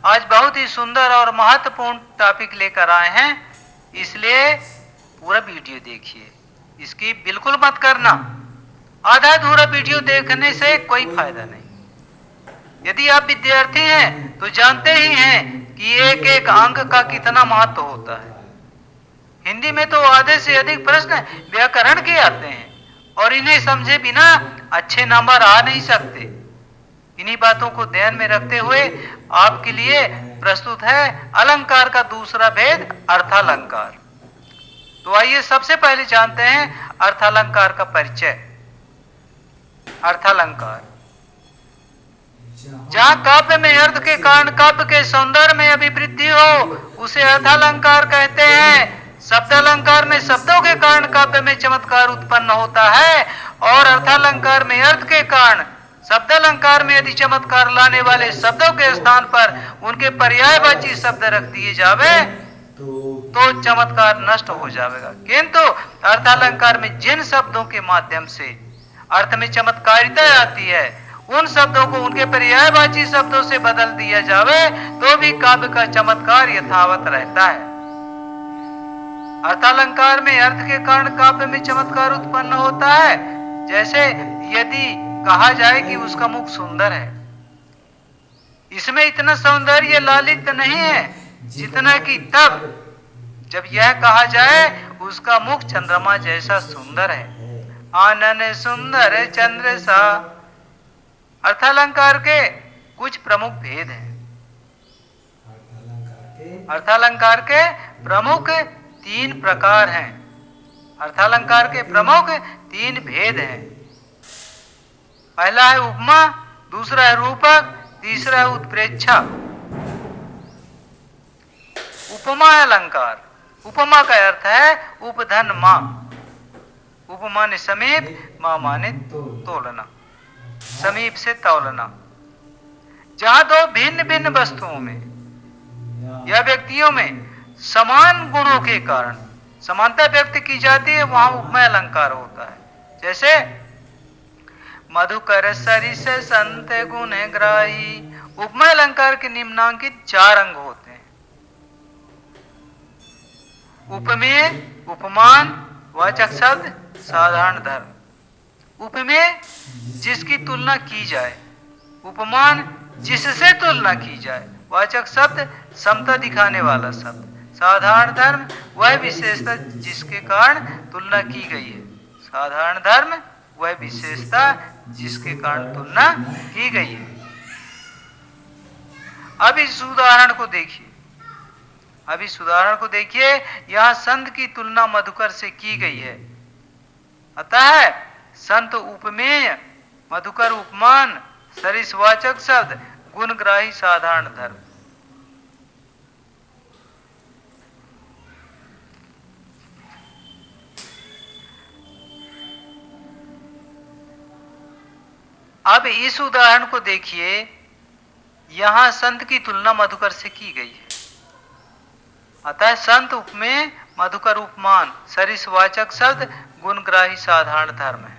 आज बहुत ही सुंदर और महत्वपूर्ण टॉपिक लेकर आए हैं, इसलिए पूरा वीडियो देखिए। इसकी बिल्कुल मत करना, आधा अधूरा वीडियो देखने से कोई फायदा नहीं। यदि आप विद्यार्थी हैं तो जानते ही हैं कि एक एक अंक का कितना महत्व होता है। हिंदी में तो आधे से अधिक प्रश्न व्याकरण के आते हैं और इन्हें समझे बिना अच्छे नंबर आ नहीं सकते। इन्हीं बातों को ध्यान में रखते हुए आपके लिए प्रस्तुत है अलंकार का दूसरा भेद, अर्थालंकार। तो आइए सबसे पहले जानते हैं अर्थालंकार का परिचय। अर्थालंकार जहां काव्य में अर्थ के कारण काव्य के सौंदर्य में अभिवृद्धि हो उसे अर्थालंकार कहते हैं। शब्द अलंकार में शब्दों के कारण काव्य में चमत्कार उत्पन्न होता है और अर्थालंकार में अर्थ के कारण शब्द अलंकार में यदि चमत्कार लाने वाले शब्दों के स्थान पर उनके पर्यायवाची शब्द रख दिए जावे तो चमत्कार नष्ट हो जाएगा। किंतु अर्थालंकार में जिन शब्दों के माध्यम से अर्थ में चमत्कारिता आती है उन शब्दों को उनके पर्यायवाची शब्दों से बदल दिया जावे तो भी काव्य का चमत्कार यथावत रहता है। अर्थालंकार में अर्थ के कारण काव्य में चमत्कार उत्पन्न होता है। जैसे यदि कहा जाए कि उसका मुख सुंदर है, इसमें इतना सौंदर्य लालित नहीं है जितना कि तब जब यह कहा जाए उसका मुख चंद्रमा जैसा सुंदर है। आनन सुंदर चंद्र सा। अर्थालंकार के कुछ प्रमुख भेद हैं। अर्थालंकार के प्रमुख 3 प्रकार हैं। अर्थालंकार के प्रमुख 3 भेद हैं। पहला है उपमा, दूसरा है रूपक, तीसरा है उत्प्रेक्षा। उपमा अलंकार। उपमा का अर्थ है उपधन मां। उप माने समीप, मां माने तोलना, समीप से तौलना। जहां दो भिन्न भिन्न वस्तुओं में या व्यक्तियों में समान गुणों के कारण समानता व्यक्त की जाती है वहां उपमा अलंकार होता है। जैसे मधुकर सरिस संत गुण ग्राही। उपमा अलंकार के निम्नांकित 4 अंग होते हैं। उपमेय, उपमान, वाचक शब्द, साधारण धर्म। उपमेय जिसकी तुलना की जाए, उपमान जिससे तुलना की जाए, वाचक शब्द समता दिखाने वाला शब्द, साधारण धर्म वह विशेषता जिसके कारण तुलना की गई है। साधारण धर्म वह विशेषता जिसके कारण तुलना की गई है। अब इस उदाहरण को देखिए। यहां संत की तुलना मधुकर से की गई है। अतः संत उपमेय, मधुकर उपमान, सरिसवाचक शब्द, गुणग्राही साधारण धर्म। अब इस उदाहरण को देखिए। यहां संत की तुलना मधुकर से की गई है। अतः संत उपमेय, मधुकर उपमान, सरिसवाचक शब्द, गुणग्राही साधारण धर्म है।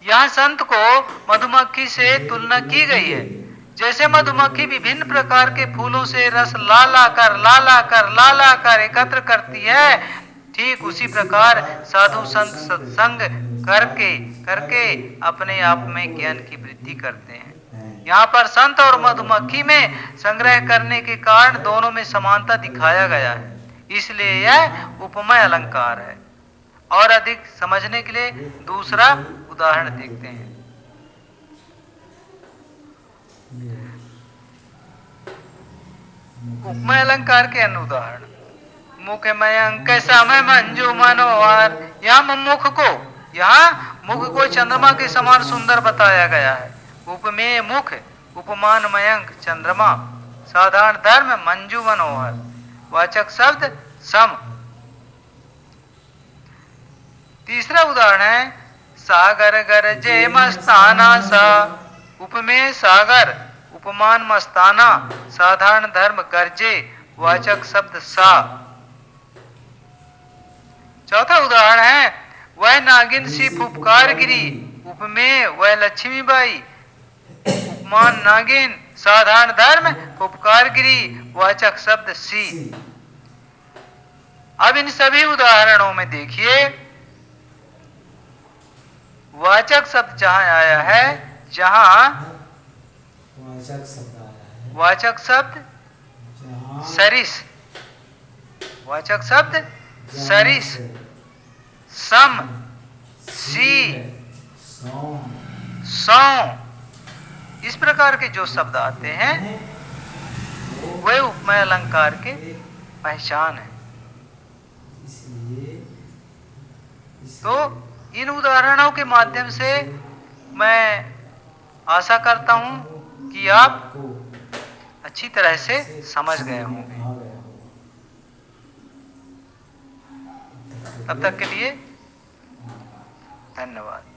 यहां संत को मधुमक्खी से तुलना की गई है। जैसे मधुमक्खी विभिन्न प्रकार के फूलों से रस ला ला कर एकत्र करती है, ठीक उसी प्रकार साधु संत सत्संग करके अपने आप में ज्ञान की वृद्धि करते हैं। यहाँ पर संत और मधुमक्खी में संग्रह करने के कारण दोनों में समानता दिखाया गया है, इसलिए यह उपमा अलंकार है। और अधिक समझने के लिए दूसरा उदाहरण देखते हैं। उपमा अलंकार के अन्य उदाहरण। मुख मयंक समय मंजू मनोहर। यहाँ मुख को चंद्रमा के समान सुंदर बताया गया है। उपमेय मुख, उपमान मयंक चंद्रमा, साधारण धर्म मंजू मनोहर, वाचक शब्द सम। तीसरा उदाहरण है सागर गरजे मस्ताना सा। उपमेय सागर, उपमान मस्ताना, साधारण धर्म गरजे, वाचक शब्द सा। चौथा उदाहरण है वह नागिन सी फुफकार गिरी। उपमेय वह लक्ष्मीबाई, उपमान नागिन, साधारण धर्म, उपकारगिरी, वाचक शब्द सी। अब इन सभी उदाहरणों में देखिए वाचक शब्द जहां आया है, जहां वाचक शब्द सरिस, वाचक शब्द सरिस, सम, सी, सौ, इस प्रकार के जो शब्द आते हैं वे उपमेय अलंकार के पहचान है। तो इन उदाहरणों के माध्यम से मैं आशा करता हूं कि आप अच्छी तरह से समझ गए होंगे। तब तक के लिए धन्यवाद।